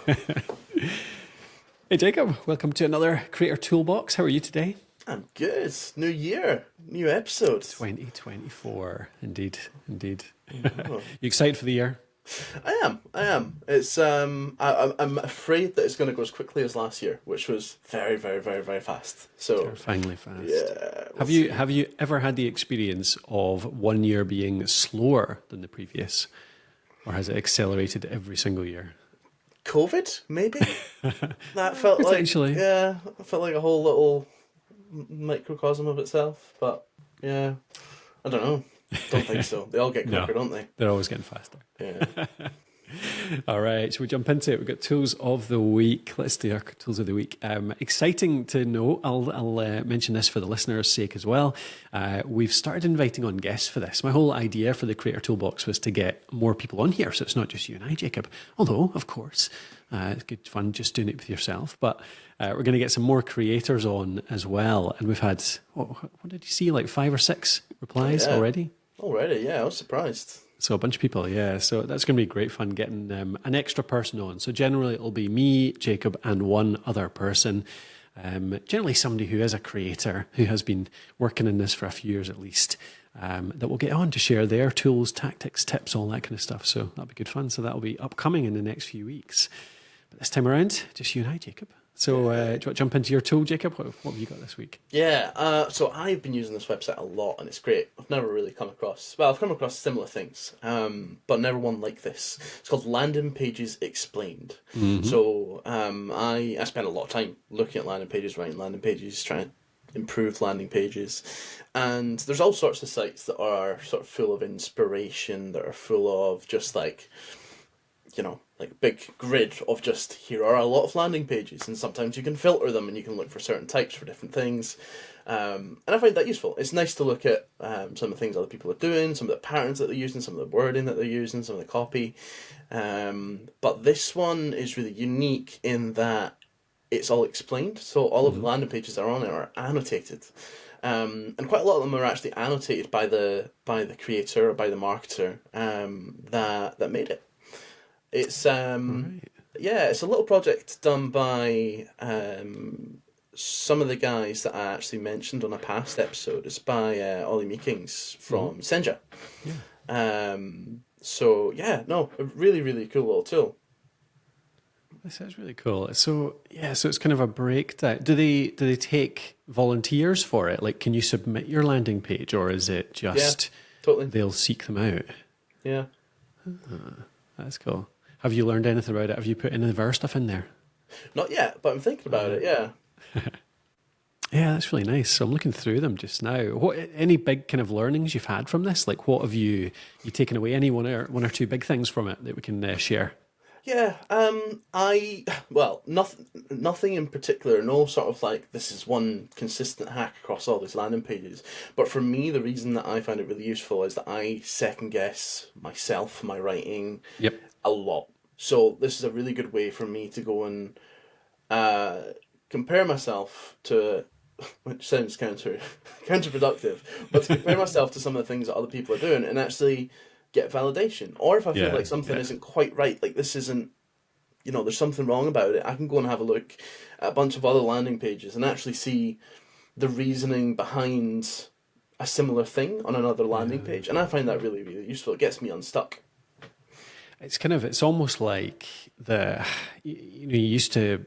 Hey Jacob, welcome to another Creator Toolbox. How are you today? I'm good. New year, new episode. 2024, indeed, indeed. Oh, You excited for the year? I am. I am. I'm afraid that it's going to go as quickly as last year, which was very, very, very, very fast. So, Terrifyingly fast. yeah, we'll Have you see. have you ever had the experience of one year being slower than the previous, or has it accelerated every single year? COVID, maybe that felt like Potentially. yeah, it felt like a whole little microcosm of itself. But yeah, I don't know. Don't think so. They all get No, quicker, don't they? they're always getting faster. Yeah. All right, so we jump into it. We've got tools of the week. Let's do our tools of the week. Exciting to know. I'll mention this for the listeners' sake as well. We've started inviting on guests for this. My whole idea for the Creator Toolbox was to get more people on here, so it's not just you and I, Jacob. Although, of course, it's good fun just doing it with yourself. But we're going to get some more creators on as well. And we've had, what did you see, like 5 or 6 Oh replies yeah. already? Already, yeah. I was surprised. So a bunch of people, yeah. So that's going to be great fun getting an extra person on. So generally it'll be me, Jacob, and one other person. Generally somebody who is a creator, who has been working in this for a few years at least, that will get on to share their tools, tactics, tips, all that kind of stuff. So that'll be good fun. So that'll be upcoming in the next few weeks. But this time around, just you and I, Jacob. So do you want to jump into your tool, Jacob? What have you got this week? Yeah, so I've been using this website a lot and it's great. I've never really I've come across similar things, but never one like this. It's called Landing Pages Explained. So I spend a lot of time looking at landing pages, writing landing pages, trying to improve landing pages. And there's all sorts of sites that are sort of full of inspiration, that are full of just like like big grid of just here are a lot of landing pages, and sometimes you can filter them and you can look for certain types for different things. And I find that useful. It's nice to look at some of the things other people are doing, some of the patterns that they're using, some of the wording that they're using, some of the copy. But this one is really unique in that it's all explained. So all of the landing pages that are on it are annotated. And quite a lot of them are actually annotated by the creator or by the marketer that made it. It's All right. yeah, it's a little project done by some of the guys that I actually mentioned on a past episode. It's by Ollie Meekings from Senja. Yeah. So yeah, no, a really really cool little tool. This is really cool. So yeah, so it's kind of a breakdown. Do they take volunteers for it? Like, can you submit your landing page, or is it Yeah, just totally. they'll seek them out? Yeah, That's cool. Have you learned anything about it? Have you put any of our stuff in there? not yet, but I'm thinking about it. Yeah. Yeah, that's really nice. So I'm looking through them just now. What any big kind of learnings you've had from this? Like, what have you taken away? Any one or two big things from it that we can share? Yeah, nothing in particular, no sort of like this is one consistent hack across all these landing pages. But for me, the reason that I find it really useful is that I second guess myself, my writing, Yep. a lot. So this is a really good way for me to go and compare myself to, which sounds counterproductive, but to compare myself to some of the things that other people are doing and actually get validation. Or if I feel Yeah. like something Yeah. isn't quite right, like this isn't, there's something wrong about it, I can go and have a look at a bunch of other landing pages and actually see the reasoning behind a similar thing on another landing page. And I find that really, really useful. It gets me unstuck. It's almost like you used to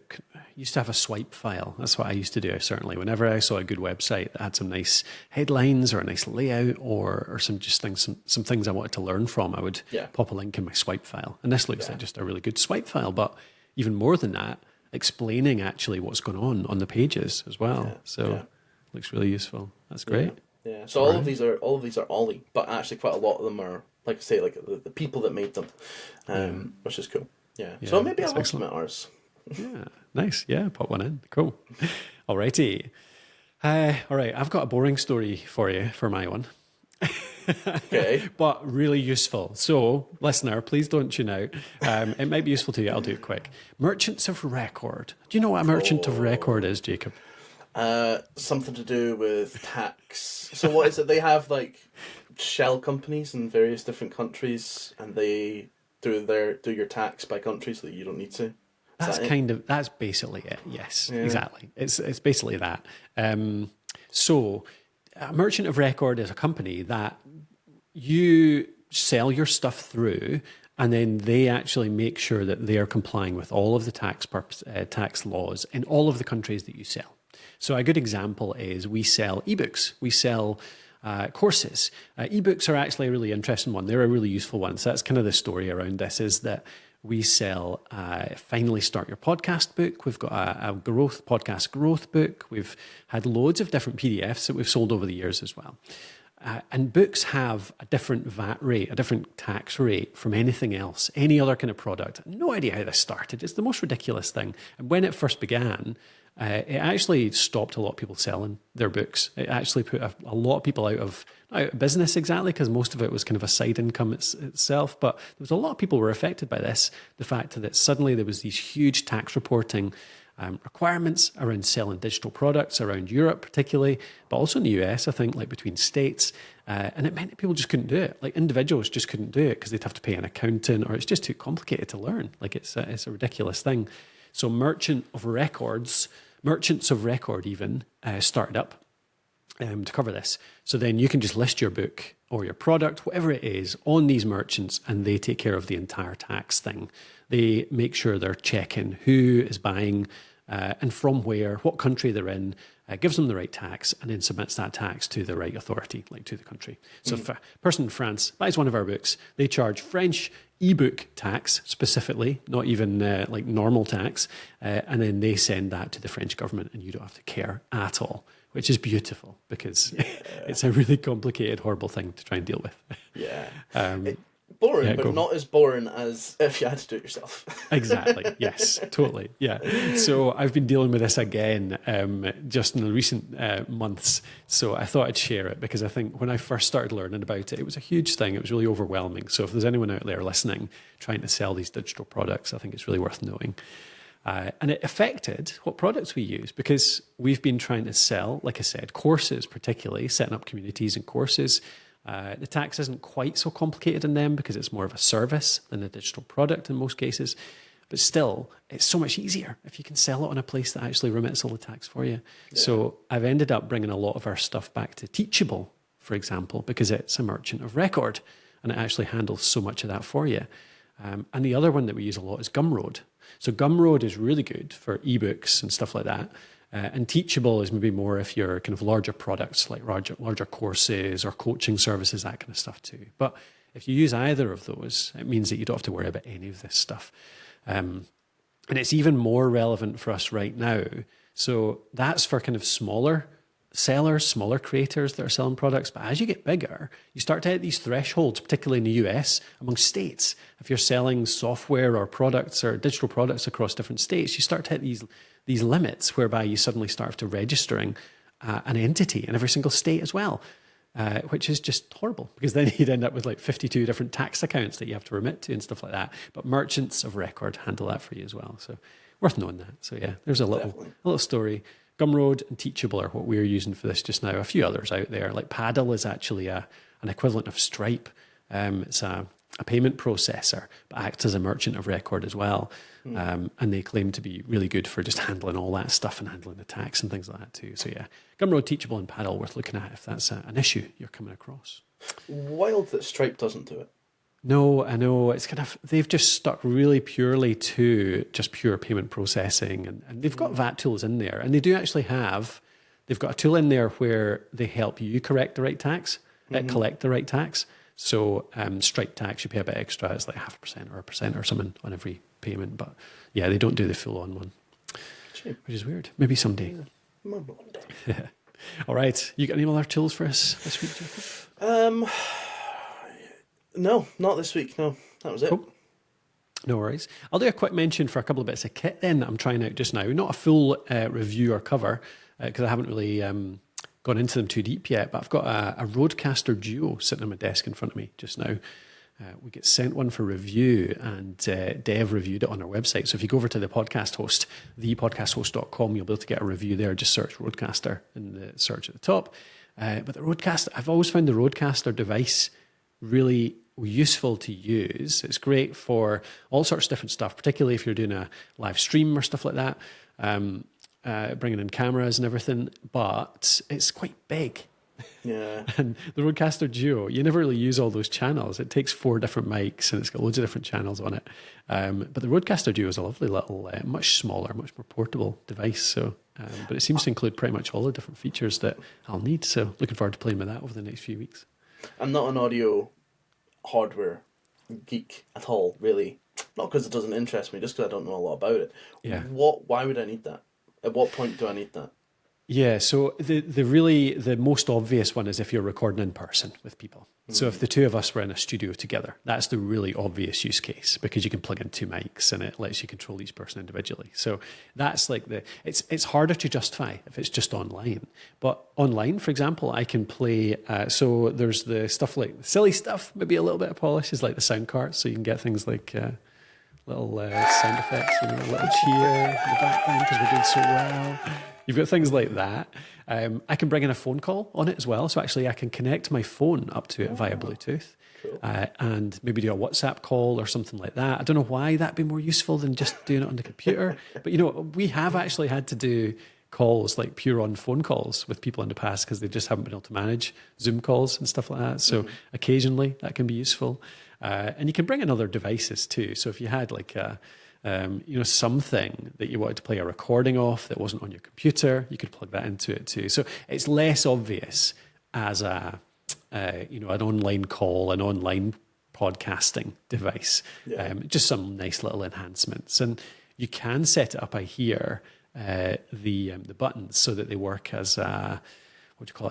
have a swipe file. That's what I used to do. Certainly, whenever I saw a good website that had some nice headlines or a nice layout or some things I wanted to learn from, I would Yeah. pop a link in my swipe file. And this looks Yeah. like just a really good swipe file. But even more than that, explaining actually what's going on the pages as Yeah. well. So Yeah. looks really useful. That's Yeah, great. yeah. So All right. all of these are Ollie, but actually quite a lot of them are, like I say, like the people that made them, Yeah. which is cool. Yeah. So Yeah. maybe That's I'll excellent. submit ours. Yeah, nice. Yeah, pop one in. Cool. Alrighty. All right, I've got a boring story for you for my one, Okay. but really useful. So, listener, please don't tune out. It might be useful to you. I'll do it quick. Merchants of Record. Do you know what a merchant of record is, Jacob? Something to do with tax. So what is it? They have like shell companies in various different countries, and they do your tax by country, so that you don't need to. That's basically it. Yes, exactly. It's basically that. So a merchant of record is a company that you sell your stuff through, and then they actually make sure that they are complying with all of the tax laws in all of the countries that you sell. So a good example is we sell ebooks. We sell courses. Ebooks are actually a really interesting one. They're a really useful one. So that's kind of the story around this, is that we sell Finally Start Your Podcast book. We've got a podcast growth book. We've had loads of different PDFs that we've sold over the years as well. And books have a different VAT rate, a different tax rate from anything else, any other kind of product. No idea how this started. It's the most ridiculous thing. And when it first began, it actually stopped a lot of people selling their books. It actually put a lot of people out of business, exactly, because most of it was kind of a side income itself. But there was a lot of people who were affected by this. The fact that suddenly there was these huge tax reporting requirements around selling digital products around Europe, particularly, but also in the US, I think, like between states. And it meant that people just couldn't do it. Like individuals just couldn't do it because they'd have to pay an accountant, or it's just too complicated to learn. Like it's a ridiculous thing. So merchants of record even started up to cover this. So then you can just list your book or your product, whatever it is, on these merchants, and they take care of the entire tax thing. They make sure they're checking who is buying and from where, what country they're in, gives them the right tax, and then submits that tax to the right authority, like to the country. So if a person in France buys one of our books, they charge French ebook tax specifically, not even like normal tax, and then they send that to the French government, and you don't have to care at all, which is beautiful, because it's a really complicated, horrible thing to try and deal with. Boring, but not as boring as if you had to do it yourself. Exactly. Yes, totally. Yeah. So I've been dealing with this again just in the recent months. So I thought I'd share it, because I think when I first started learning about it, it was a huge thing. It was really overwhelming. So if there's anyone out there listening trying to sell these digital products, I think it's really worth knowing. And it affected what products we use, because we've been trying to sell, like I said, courses, particularly setting up communities and courses. The tax isn't quite so complicated in them because it's more of a service than a digital product in most cases. But still, it's so much easier if you can sell it on a place that actually remits all the tax for you. Yeah. So I've ended up bringing a lot of our stuff back to Teachable, for example, because it's a merchant of record and it actually handles so much of that for you. And the other one that we use a lot is Gumroad. So Gumroad is really good for ebooks and stuff like that. And Teachable is maybe more if you're kind of larger products, like larger courses or coaching services, that kind of stuff too. But if you use either of those, it means that you don't have to worry about any of this stuff. And it's even more relevant for us right now. So that's for kind of smaller sellers, smaller creators that are selling products. But as you get bigger, you start to hit these thresholds, particularly in the US, among states. If you're selling software or products or digital products across different states, you start to hit these limits whereby you suddenly start to registering an entity in every single state as well, which is just horrible, because then you'd end up with like 52 different tax accounts that you have to remit to and stuff like that. But merchants of record handle that for you as well. So worth knowing that. So yeah, there's a little story. Gumroad and Teachable are what we're using for this just now. A few others out there, like Paddle is actually an equivalent of Stripe. It's a payment processor, but acts as a merchant of record as well. And they claim to be really good for just handling all that stuff and handling the tax and things like that too. So yeah, Gumroad, Teachable and Paddle worth looking at if that's an issue you're coming across. Wild that Stripe doesn't do it. No, I know. It's kind of, they've just stuck really purely to just pure payment processing, and they've got VAT tools in there, and they do actually they've got a tool in there where they help you correct the right tax, collect the right tax. So Stripe tax, you pay a bit extra. It's like 0.5% or 1% or something on every payment. But yeah, they don't do the full on one, which is weird. Maybe someday. Maybe one day. All right. You got any other tools for us this week, Jacob? No, not this week. No, that was it. Cool. No worries. I'll do a quick mention for a couple of bits of kit then that I'm trying out just now. Not a full review or cover, because I haven't really gone into them too deep yet, but I've got a Rodecaster Duo sitting on my desk in front of me just now. We get sent one for review, and Dev reviewed it on our website. So if you go over to the podcast host, thepodcasthost.com, you'll be able to get a review there. Just search Rodecaster in the search at the top. But the Rodecaster, I've always found the Rodecaster device really useful to use. It's great for all sorts of different stuff, particularly if you're doing a live stream or stuff like that, bringing in cameras and everything, but it's quite big. Yeah. And the Rodecaster Duo, you never really use all those channels. It takes 4 different mics and it's got loads of different channels on it. But the Rodecaster Duo is a lovely little, much smaller, much more portable device. So, but it seems to include pretty much all the different features that I'll need. So looking forward to playing with that over the next few weeks. I'm not an audio hardware geek at all, really. Not because it doesn't interest me, just because I don't know a lot about it. Yeah. Why would I need that? At what point do I need that? Yeah, so the most obvious one is if you're recording in person with people. So if the two of us were in a studio together, that's the really obvious use case because you can plug in 2 mics and it lets you control each person individually. So that's like it's harder to justify if it's just online. But online, for example, I can play, so there's the stuff like silly stuff, maybe a little bit of polish is like the sound cards. So you can get things like little sound effects, a little cheer in the background because we're doing so well. You've got things like that. I can bring in a phone call on it as well. So actually I can connect my phone up to it via Bluetooth. Cool. And maybe do a WhatsApp call or something like that. I don't know why that'd be more useful than just doing it on the computer. But, we have actually had to do calls, like pure on phone calls with people in the past because they just haven't been able to manage Zoom calls and stuff like that. So occasionally that can be useful. And you can bring in other devices too. So if you had like something that you wanted to play a recording of that wasn't on your computer, you could plug that into it too. So it's less obvious as an online call, an online podcasting device. Yeah. Just some nice little enhancements, and you can set it up. I hear the buttons so that they work as a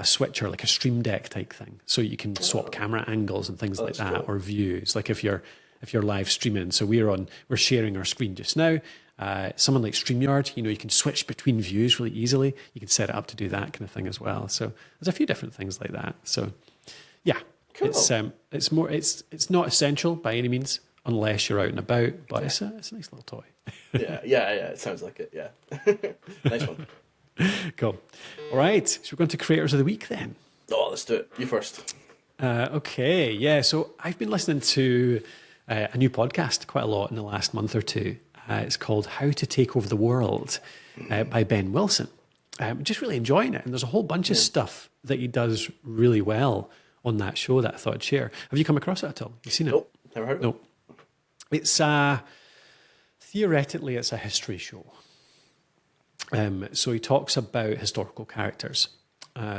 switcher, like a Stream Deck type thing. So you can swap camera angles and things like that, cool. or views. Like if you're live streaming, so we're sharing our screen just now. Someone like StreamYard, you can switch between views really easily. You can set it up to do that kind of thing as well. So there's a few different things like that. So yeah, cool. It's not essential by any means unless you're out and about, but it's a nice little toy. Yeah. It sounds like it. Yeah. Nice one. Cool. All right, so we're going to Creators of the Week then. Oh, let's do it. You first. Okay, yeah. So I've been listening to a new podcast quite a lot in the last month or two. It's called How to Take Over the World by Ben Wilson. Just really enjoying it. And there's a whole bunch of stuff that he does really well on that show that I thought I'd share. Have you come across it at all? You seen it? Nope, never heard of it. Nope. It's theoretically, it's a history show. So he talks about historical characters.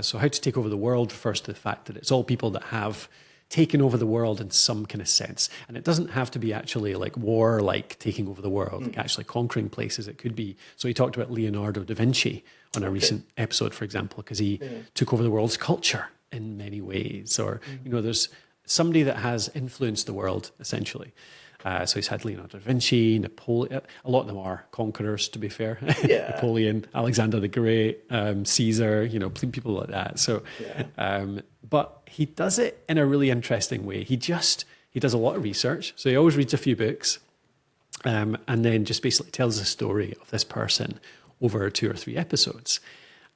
So How to Take Over the World refers to the fact that it's all people that have taken over the world in some kind of sense. And it doesn't have to be actually like war, like taking over the world, like actually conquering places. It could be. So he talked about Leonardo da Vinci on a recent episode, for example, because he took over the world's culture in many ways. Or, there's somebody that has influenced the world, essentially. So he's had Leonardo da Vinci, Napoleon. A lot of them are conquerors, to be fair. Yeah. Napoleon, Alexander the Great, Caesar, people like that. So, but he does it in a really interesting way. He does a lot of research. So he always reads a few books, and then just basically tells the story of this person over 2 or 3 episodes.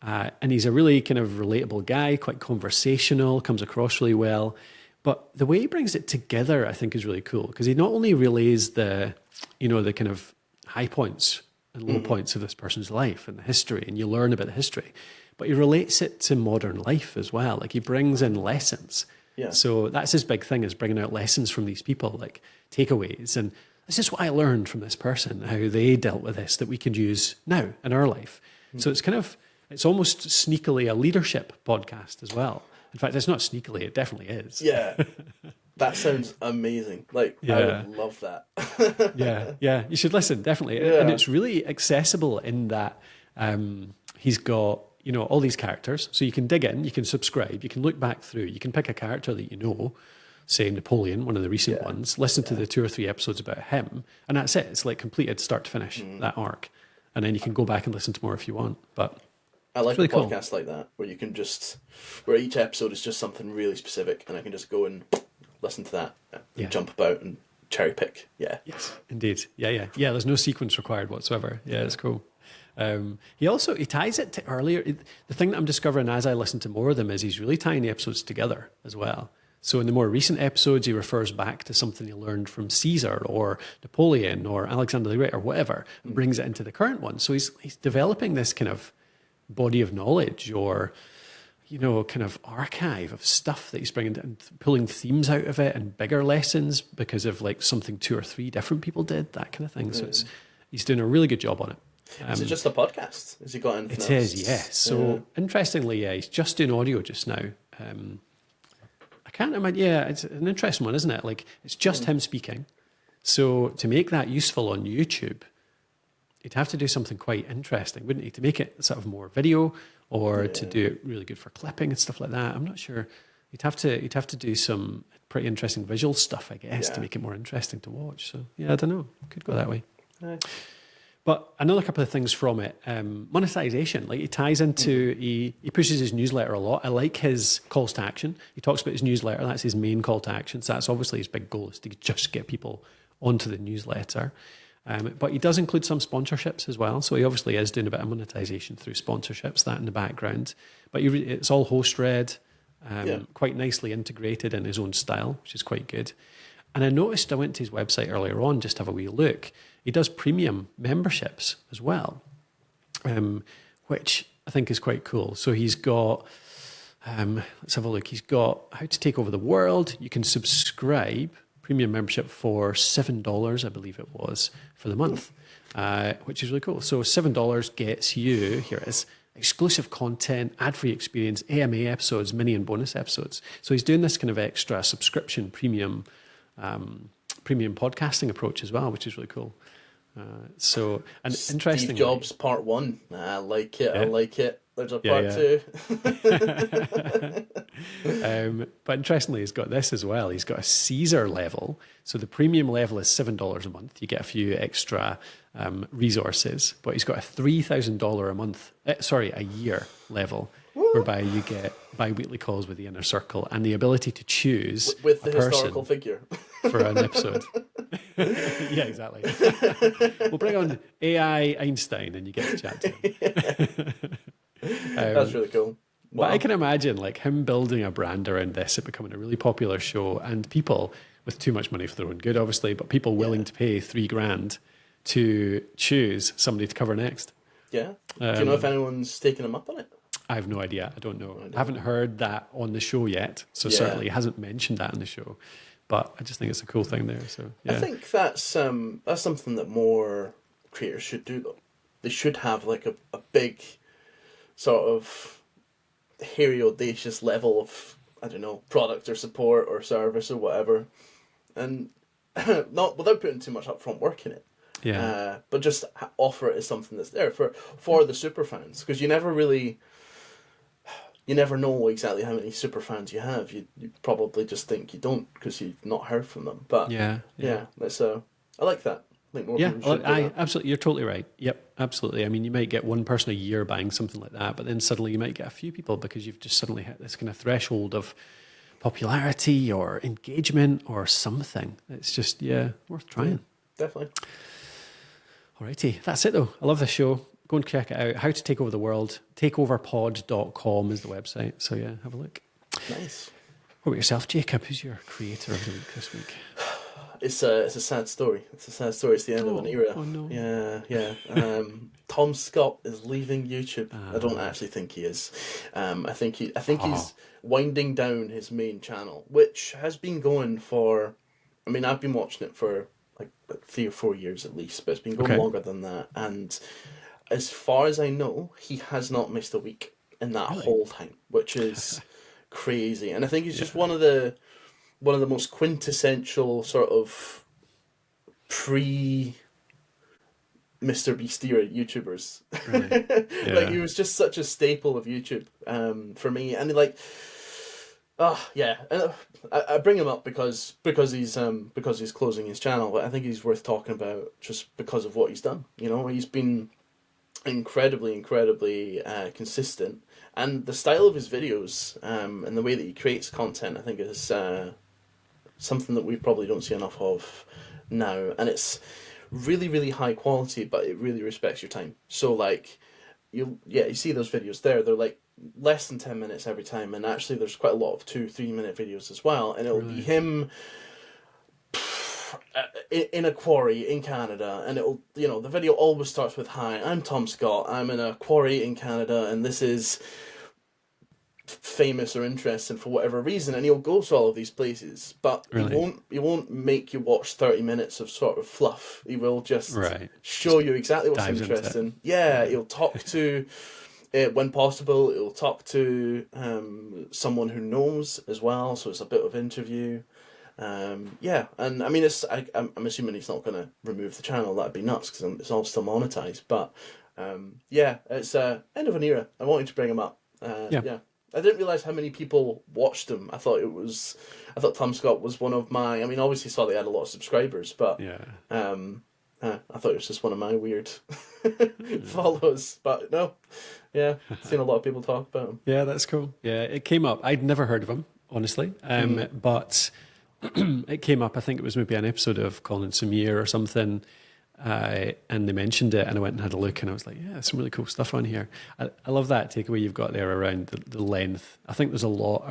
And he's a really kind of relatable guy, quite conversational, comes across really well. But the way he brings it together, I think, is really cool because he not only relays the kind of high points and low points of this person's life and the history, and you learn about the history, but he relates it to modern life as well. Like he brings in lessons. Yeah. So that's his big thing, is bringing out lessons from these people, like takeaways. And this is what I learned from this person, how they dealt with this that we could use now in our life. So it's almost sneakily a leadership podcast as well. In fact, it's not sneakily, it definitely is. Yeah. That sounds amazing. I would love that. Yeah. You should listen, definitely. Yeah. And it's really accessible in that he's got, all these characters. So you can dig in, you can subscribe, you can look back through, you can pick a character that you know, say Napoleon, one of the recent ones, listen to the 2 or 3 episodes about him, and that's it. It's like completed start to finish, that arc. And then you can go back and listen to more if you want. But I like really a podcast like that, where you can where each episode is just something really specific, and I can just go and listen to that, and jump about and cherry pick. Yeah. Yes, indeed. Yeah. There's no sequence required whatsoever. Yeah, it's cool. He ties it to earlier. The thing that I'm discovering as I listen to more of them is he's really tying the episodes together as well. So in the more recent episodes, he refers back to something he learned from Caesar or Napoleon or Alexander the Great or whatever, and brings it into the current one. So he's developing this kind of body of knowledge, or kind of archive of stuff that he's bringing and pulling themes out of it and bigger lessons because of like something 2 or 3 different people did, that kind of thing. So he's doing a really good job on it. Is it just a podcast? Has he got anything else? It is, yes. So interestingly, he's just doing audio just now. I can't imagine. Yeah, it's an interesting one, isn't it? Like, it's just him speaking. So to make that useful on YouTube, he'd have to do something quite interesting, wouldn't he? To make it sort of more video, or to do it really good for clipping and stuff like that. I'm not sure. You'd have to do some pretty interesting visual stuff, I guess, to make it more interesting to watch. So yeah, I don't know. Could go that way. But another couple of things from it, monetization. Like, he ties into, he pushes his newsletter a lot. I like his calls to action. He talks about his newsletter. That's his main call to action. So that's obviously his big goal, is to just get people onto the newsletter. But he does include some sponsorships as well. So he obviously is doing a bit of monetization through sponsorships, that in the background. But it's all host-read, quite nicely integrated in his own style, which is quite good. And I noticed, I went to his website earlier on just to have a wee look. He does premium memberships as well, which I think is quite cool. So he's got, let's have a look. He's got How to Take Over the World. You can subscribe, premium membership, for $7, I believe it was, for the month, which is really cool. So $7 gets you, here it is, exclusive content, ad-free experience, AMA episodes, mini and bonus episodes. So he's doing this kind of extra subscription premium podcasting approach as well, which is really cool. So, and interestingly, Steve Jobs Part 1. I like it. Yeah. I like it. There's a Part 2. But interestingly, he's got this as well. He's got a Caesar level. So the premium level is $7 a month. You get a few extra resources, but he's got a $3,000 a year level, whereby you get bi-weekly calls with the inner circle and the ability to choose with a the person historical figure for an episode. Yeah, exactly. We'll bring on AI Einstein and you get to chat to him. That's really cool. Wow. But I can imagine like him building a brand around this, it becoming a really popular show, and people with too much money for their own good, obviously, but people willing to pay $3,000 to choose somebody to cover next. Yeah. Do you know if anyone's taken him up on it? I have no idea. I don't know. I haven't heard that on the show yet, so certainly he hasn't mentioned that on the show. But I just think it's a cool thing there. So yeah. I think that's something that more creators should do, though. They should have like a big sort of hairy, audacious level of, I don't know, product or support or service or whatever, and not without putting too much upfront work in it. Yeah. But just offer it as something that's there for the super fans, because you never know exactly how many super fans you have. You probably just think you don't because you've not heard from them. But yeah, that's I like that. I think more people should do that. Absolutely. You're totally right. Yep, absolutely. I mean, you might get one person a year buying something like that, but then suddenly you might get a few people because you've just suddenly hit this kind of threshold of popularity or engagement or something. It's just, worth trying. Definitely. Alrighty, that's it though. I love this show. Go and check it out. How to Take Over the World. Takeoverpod.com is the website. So yeah, have a look. Nice. What about yourself, Jacob? Who's your creator of the week this week? It's a sad story. It's a sad story. It's the end of an era. Oh no. Yeah. Tom Scott is leaving YouTube. I don't actually think he is. I think he's winding down his main channel, which has been going for. I mean, I've been watching it for like 3 or 4 years at least, but it's been going longer than that. And as far as I know, he has not missed a week in that whole time, which is crazy. And I think he's just one of the most quintessential sort of pre Mr. Beast era YouTubers. Really? Yeah. Like, he was just such a staple of YouTube for me. And like, I bring him up because he's closing his channel, but I think he's worth talking about just because of what he's done. You know, he's been incredibly consistent, and the style of his videos and the way that he creates content, I think, is something that we probably don't see enough of now. And it's really high quality, but it really respects your time. So like, you see those videos there. They're like less than 10 minutes every time, and actually there's quite a lot of 2-3 minute videos as well, and it'll be him in a quarry in Canada, and it'll, the video always starts with, "Hi, I'm Tom Scott. I'm in a quarry in Canada, and this is famous or interesting for whatever reason," and he'll go to all of these places, but he won't make you watch 30 minutes of sort of fluff. He will just show you exactly what's interesting. Yeah, he'll talk to, when possible, he'll talk to someone who knows as well, so it's a bit of interview. And I mean, I'm assuming he's not going to remove the channel. That'd be nuts, because it's all still monetized. But it's end of an era. I wanted to bring him up. I didn't realize how many people watched him. I thought Tom Scott was one of my. I mean, obviously saw they had a lot of subscribers, but I thought it was just one of my weird follows. But no, seen a lot of people talk about him. Yeah, that's cool. Yeah, it came up. I'd never heard of him, honestly, but it came up. I think it was maybe an episode of Colin Samir or something. And they mentioned it, and I went and had a look, and I was like, yeah, some really cool stuff on here. I love that takeaway you've got there around the length. I think there's a lot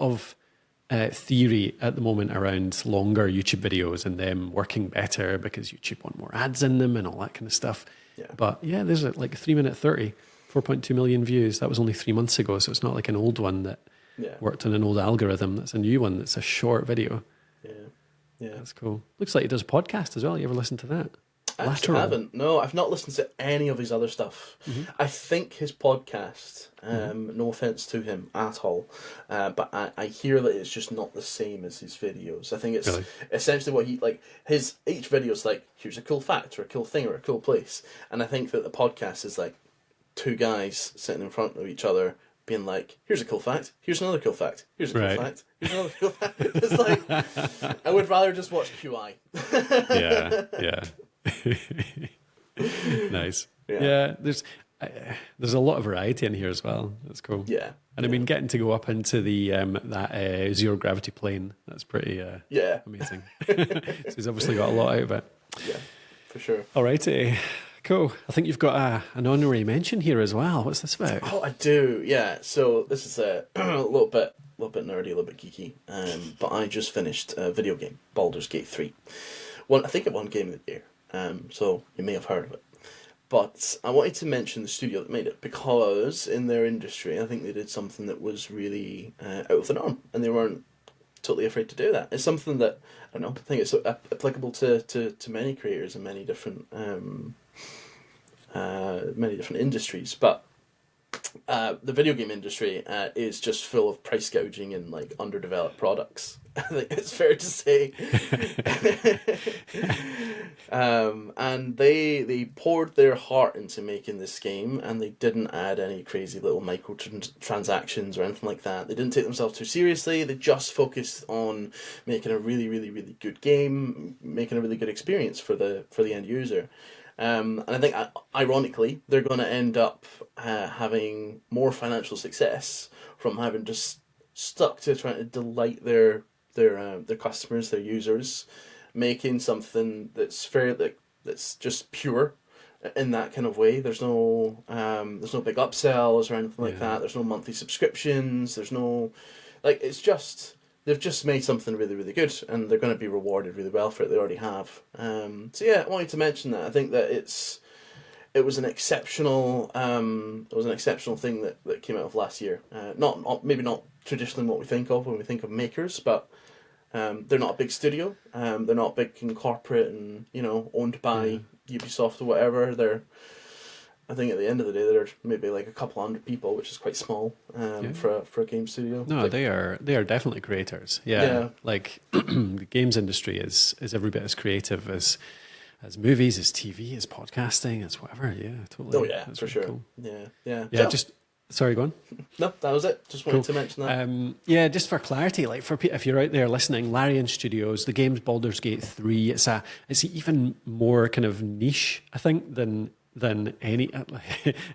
of theory at the moment around longer YouTube videos and them working better because YouTube want more ads in them and all that kind of stuff. Yeah. But yeah, there's like a 3-minute 30, 4.2 million views. That was only 3 months ago, so it's not like an old one that worked on an old algorithm. That's a new one. That's a short video. Yeah, that's cool. Looks like he does a podcast as well. You ever listen to that? I actually haven't. No, I've not listened to any of his other stuff. I think his podcast, no offense to him at all, but I hear that it's just not the same as his videos. I think it's essentially what he, like, each video is like, here's a cool fact or a cool thing or a cool place. And I think that the podcast is like two guys sitting in front of each other being like, here's a cool fact, here's another cool fact, here's a cool fact, here's another cool fact. It's like, I would rather just watch QI. Nice. Yeah, there's a lot of variety in here as well. That's cool. Yeah. And I mean, getting to go up into the that zero gravity plane, that's pretty amazing. So he's obviously got a lot out of it. Yeah, for sure. All righty. Cool. I think you've got an honorary mention here as well. What's this about? Oh, I do. Yeah. So this is a little bit nerdy, a little bit geeky. But I just finished a video game, Baldur's Gate 3. I think it won Game of the Year. So you may have heard of it. But I wanted to mention the studio that made it, because in their industry, I think they did something that was really out of the norm, and they weren't totally afraid to do that. It's something that, I don't know, I think it's applicable to many creators and many different industries, but the video game industry is just full of price gouging and like underdeveloped products. I think it's fair to say. And they poured their heart into making this game, and they didn't add any crazy little microtransactions or anything like that. They didn't take themselves too seriously. They just focused on making a really, really, really good game, making a really good experience for the end user. And I think, ironically, they're going to end up having more financial success from having just stuck to trying to delight their customers, their users, making something that's that's just pure in that kind of way. There's no big upsells or anything like that. There's no monthly subscriptions. There's no, like, it's just. They've just made something really, really good, and they're going to be rewarded really well for it. They already have. So yeah, I wanted to mention that. I think that it was an exceptional thing that came out of last year. Maybe not traditionally what we think of when we think of makers, but they're not a big studio. They're not big and corporate and owned by Ubisoft or whatever. I think at the end of the day, they're maybe like a couple hundred people, which is quite small for a game studio. No, like, they are definitely creators. Yeah. Like the games industry is every bit as creative as movies, as TV, as podcasting, as whatever. Yeah, totally. Oh yeah, that's for really sure. Cool. Yeah. Yeah. Sorry, go on. No, that was it. Just wanted to mention that. Just for clarity, like if you're out there listening, Larian Studios, the game's Baldur's Gate 3. It's even more kind of niche, I think, than any.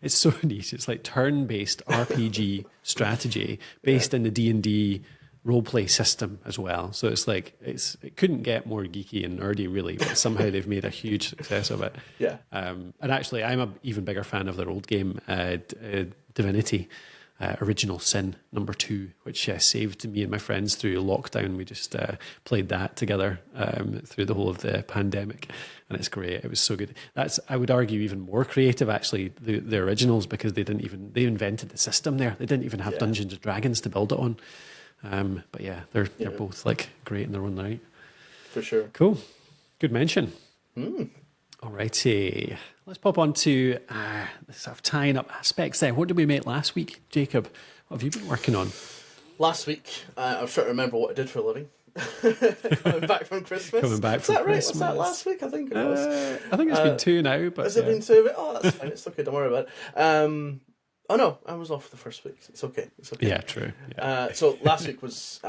It's so niche. It's like turn-based RPG strategy based in the D&D role-play system as well. So it's like, it couldn't get more geeky and nerdy, really, but somehow they've made a huge success of it. Yeah. And actually, I'm an even bigger fan of their old game, Divinity. Original Sin #2, which saved me and my friends through lockdown. We just played that together through the whole of the pandemic, and it's great. It was so good. That's, I would argue, even more creative actually, the originals, because they invented the system there. They didn't even have Dungeons and Dragons to build it on. But yeah, they're both like great in their own right. For sure. Cool. Good mention. Alrighty, let's pop on to the sort of tying up aspects then. What did we make last week, Jacob? What have you been working on? Last week, I was trying to remember what I did for a living. Coming back from Christmas. Coming back from Is that right? Christmas. Was that last week? I think it was. I think it's been 2 now. But has it been 2? Oh, that's fine. It's okay. Don't worry about it. Oh no, I was off the first week. It's okay. It's okay. Yeah, true. Yeah. So last week was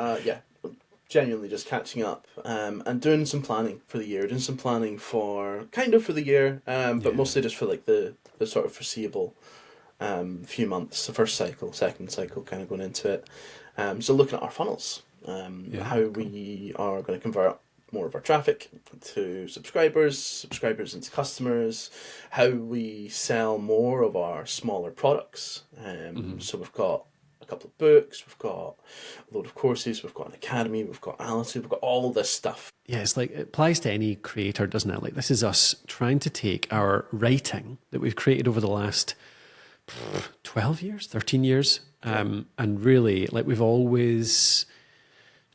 genuinely just catching up and doing some planning for the year, doing some planning for the year, but mostly just for like the sort of foreseeable few months, the first cycle, second cycle, kind of going into it. So looking at our funnels, how we are going to convert more of our traffic to subscribers into customers, how we sell more of our smaller products. So we've got a couple of books, we've got a load of courses, we've got an academy, we've got Alice, we've got all this stuff. Yeah, it's like, it applies to any creator, doesn't it? Like, this is us trying to take our writing that we've created over the last 12 years, 13 years, and really, like, we've always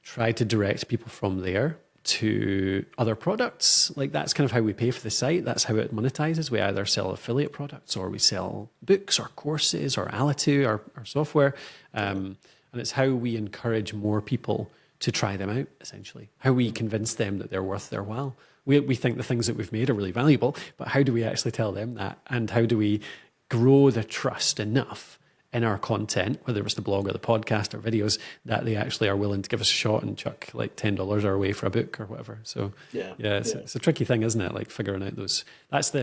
tried to direct people from there to other products. Like, that's kind of how we pay for the site. That's how it monetizes. We either sell affiliate products, or we sell books or courses or Alitu, our software. And it's how we encourage more people to try them out, essentially. How we convince them that they're worth their while. We think the things that we've made are really valuable, but how do we actually tell them that? And how do we grow the trust enough in our content, whether it's the blog or the podcast or videos, that they actually are willing to give us a shot and chuck like $10 our way for a book or whatever. So it's a tricky thing, isn't it? Like, figuring out those. That's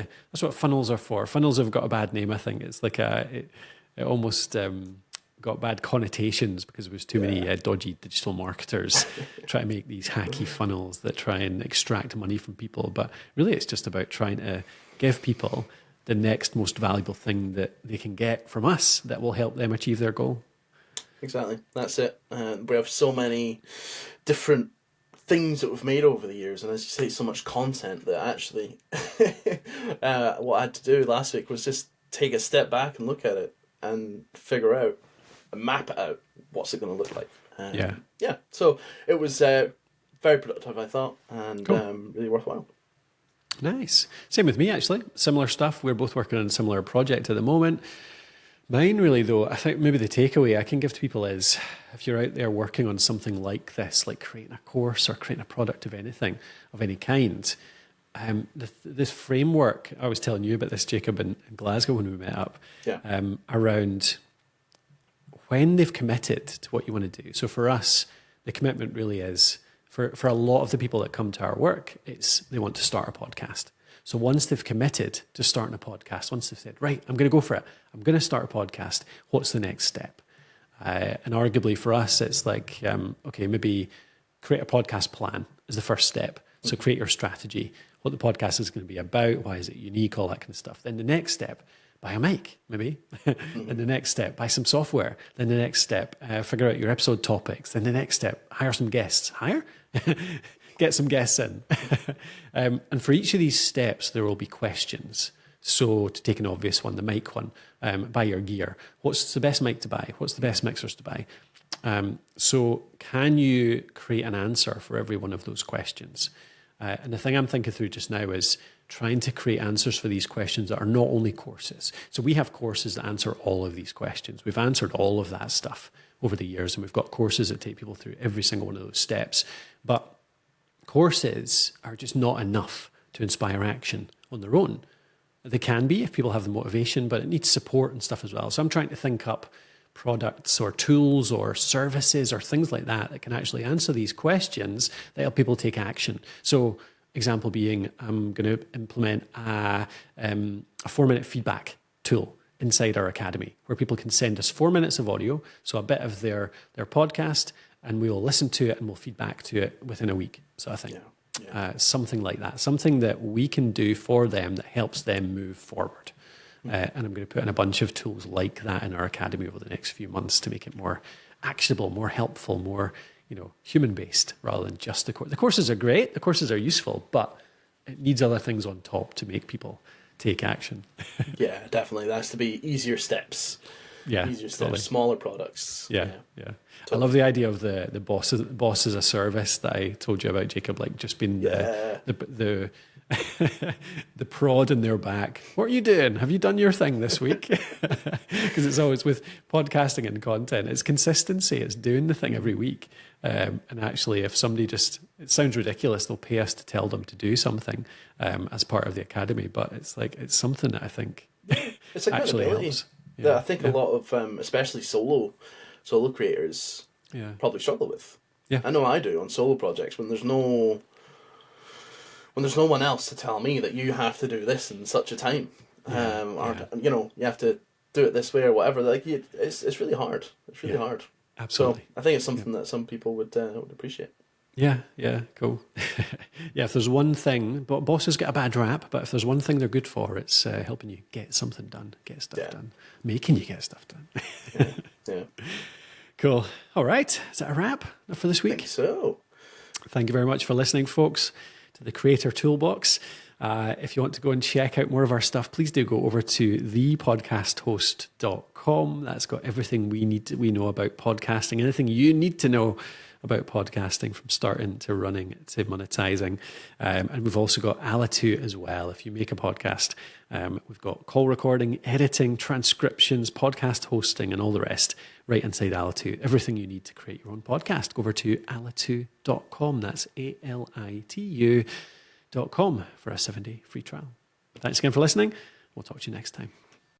what funnels are for. Funnels have got a bad name, I think. It's like it almost got bad connotations because there was too many dodgy digital marketers trying to make these hacky funnels that try and extract money from people. But really, it's just about trying to give people the next most valuable thing that they can get from us that will help them achieve their goal. Exactly. That's it. We have so many different things that we've made over the years, and as you say, so much content that actually what I had to do last week was just take a step back and look at it and figure out and map it out. What's it going to look like? So it was very productive, I thought, and really worthwhile. Nice. Same with me, actually. Similar stuff. We're both working on a similar project at the moment. Mine, really, though, I think maybe the takeaway I can give to people is, if you're out there working on something like this, like creating a course or creating a product of anything, of any kind, this framework, I was telling you about this, Jacob, in Glasgow when we met up, around when they've committed to what you want to do. So for us, the commitment really is, for a lot of the people that come to our work, it's they want to start a podcast. So once they've committed to starting a podcast, once they've said, right, I'm going to go for it, I'm going to start a podcast, what's the next step? And arguably for us, it's like, maybe create a podcast plan is the first step. So create your strategy, what the podcast is going to be about, why is it unique, all that kind of stuff. Then the next step, buy a mic, maybe. Then the next step, buy some software. Then the next step, figure out your episode topics. Then the next step, hire some guests. Get some guests in. And for each of these steps, there will be questions. So to take an obvious one, the mic one, buy your gear. What's the best mic to buy? What's the best mixers to buy? So can you create an answer for every one of those questions? And the thing I'm thinking through just now is trying to create answers for these questions that are not only courses. So we have courses that answer all of these questions. We've answered all of that stuff over the years, and we've got courses that take people through every single one of those steps. But courses are just not enough to inspire action on their own. They can be if people have the motivation, but it needs support and stuff as well. So I'm trying to think up products or tools or services or things like that that can actually answer these questions that help people take action. So example being, I'm going to implement a 4-minute feedback tool inside our academy where people can send us 4 minutes of audio, so a bit of their podcast, and we will listen to it and we'll feed back to it within a week. So I think something like that, something that we can do for them that helps them move forward. And I'm going to put in a bunch of tools like that in our academy over the next few months to make it more actionable, more helpful, more human-based rather than just the course. The courses are great, the courses are useful, but it needs other things on top to make people take action. Yeah, definitely. There has to be easier steps. Yeah, easier steps, totally. smaller products. Yeah. Totally. I love the idea of the boss as a service that I told you about, Jacob. Like just being the the prod in their back. What are you doing? Have you done your thing this week? Because it's always with podcasting and content. It's consistency. It's doing the thing every week. And actually, if somebody it sounds ridiculous, they'll pay us to tell them to do something as part of the academy. But it's something that I think it's actually helps. Yeah, I think a lot of, especially solo creators, probably struggle with. Yeah, I know I do on solo projects when there's no one else to tell me that you have to do this in such a time, or you have to do it this way or whatever. Like it's really hard. It's really hard. Absolutely. So I think it's something that some people would appreciate. Yeah, cool. If there's one thing, but bosses get a bad rap, but if there's one thing they're good for, it's helping you get something done, get stuff done, making you get stuff done. Yeah. Cool. All right. Is that a wrap for this week? I think so. Thank you very much for listening, folks, to the Creator Toolbox. If you want to go and check out more of our stuff, please do go over to thepodcasthost.com. That's got everything we know about podcasting, anything you need to know about podcasting from starting to running to monetizing. And we've also got Alitu as well. If you make a podcast, we've got call recording, editing, transcriptions, podcast hosting, and all the rest right inside Alitu. Everything you need to create your own podcast. Go over to alitu.com. That's ALITU.com for a 7-day free trial. Thanks again for listening. We'll talk to you next time.